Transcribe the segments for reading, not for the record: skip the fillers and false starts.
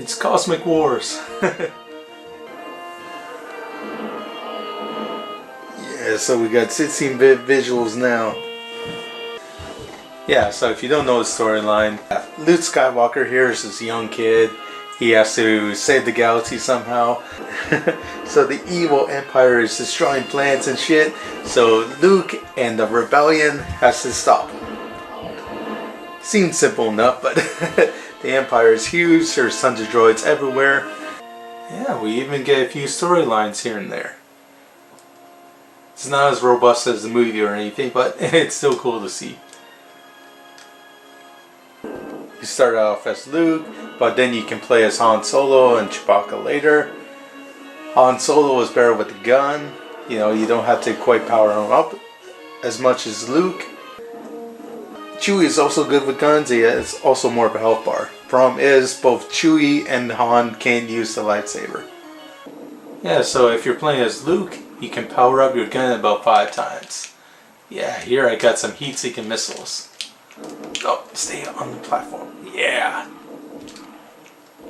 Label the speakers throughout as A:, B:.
A: It's Cosmic Wars. Yeah, so we got 16-bit visuals now. Yeah, so if you don't know the storyline, Luke Skywalker here is this young kid. He has to save the galaxy somehow. So the evil empire is destroying planets and shit. So Luke and the rebellion has to stop him. Seems simple enough, but the empire is huge. There's tons of droids everywhere. Yeah, we even get a few storylines here and there. It's not as robust as the movie or anything, but it's still cool to see. You start off as Luke, but then you can play as Han Solo and Chewbacca later. Han Solo is better with the gun. You know, you don't have to quite power him up as much as Luke. Chewie is also good with guns. He has also more of a health bar. Problem is, both Chewie and Han can't use the lightsaber. Yeah, so if you're playing as Luke, you can power up your gun about 5 times. Yeah, here I got some heat-seeking missiles. Oh, stay on the platform. Yeah.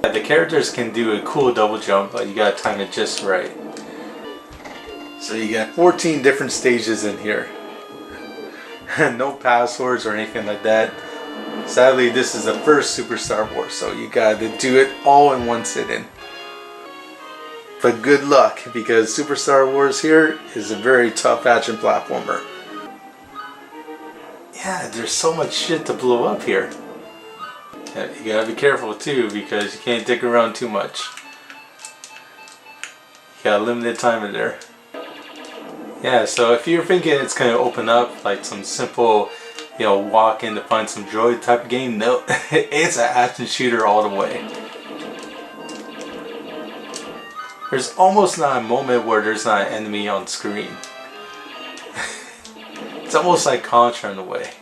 A: The characters can do a cool double jump, but you gotta time it just right. So you got 14 different stages in here. No passwords or anything like that. Sadly, this is the first Super Star Wars, so you gotta do it all in one sitting. But good luck, because Super Star Wars here is a very tough action platformer. Yeah, there's so much shit to blow up here. Yeah, you gotta be careful too, because you can't dick around too much. You got a limited time in there. Yeah, so if you're thinking it's gonna open up like some simple, you know, walk in to find some droid type of game, no, it's an action shooter all the way. There's almost not a moment where there's not an enemy on screen. It's almost like Contra in a way.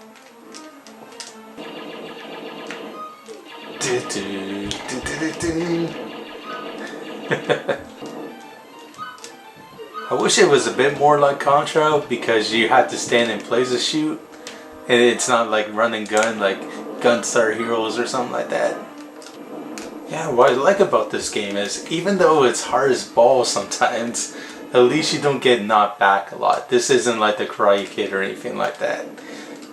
A: I wish it was a bit more like Contra, because you had to stand in place to shoot, and it's not like run and gun like Gunstar Heroes or something like that. Yeah, what I like about this game is, even though it's hard as balls sometimes, at least you don't get knocked back a lot. This isn't like the Karate Kid or anything like that.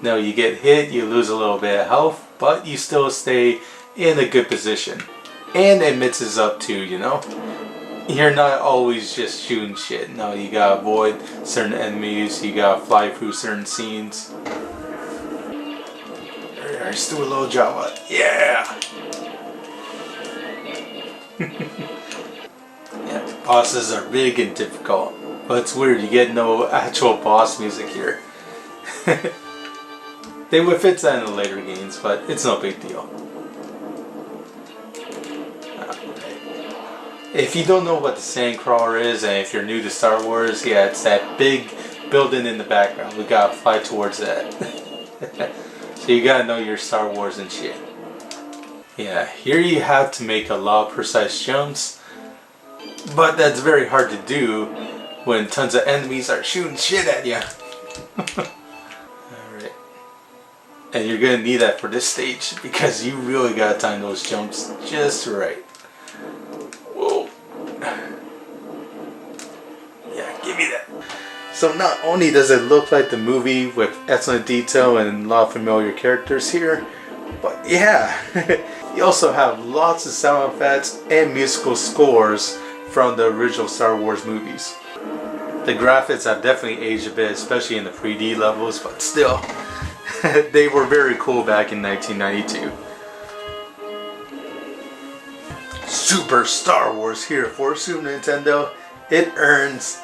A: No, you get hit, you lose a little bit of health, but you still stay in a good position. And it mixes up too, you know? You're not always just shooting shit. No, you gotta avoid certain enemies, you gotta fly through certain scenes. Let's do a little Jawa. Yeah! Yeah, bosses are big and difficult, but it's weird, you get no actual boss music here. They would fit that in the later games, but it's no big deal. If you don't know what the Sandcrawler is, and if you're new to Star Wars, yeah, it's that big building in the background. We gotta fly towards that. So you gotta know your Star Wars and shit. Yeah, here you have to make a lot of precise jumps, but that's very hard to do when tons of enemies are shooting shit at you. Alright. And you're gonna need that for this stage, because you really gotta time those jumps just right. Whoa. Yeah, give me that. So not only does it look like the movie with excellent detail and a lot of familiar characters here, but yeah, you also have lots of sound effects and musical scores from the original Star Wars movies. The graphics have definitely aged a bit, especially in the 3D levels, but still, they were very cool back in 1992. Super Star Wars here for Super Nintendo. It earns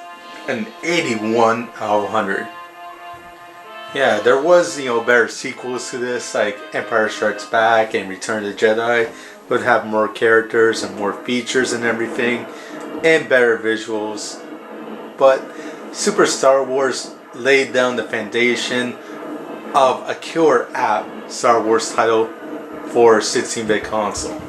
A: an 81 out of 100. Yeah, there was, you know, better sequels to this, like Empire Strikes Back and Return of the Jedi, would have more characters and more features and everything, and better visuals. But Super Star Wars laid down the foundation of a killer app Star Wars title for a 16-bit console.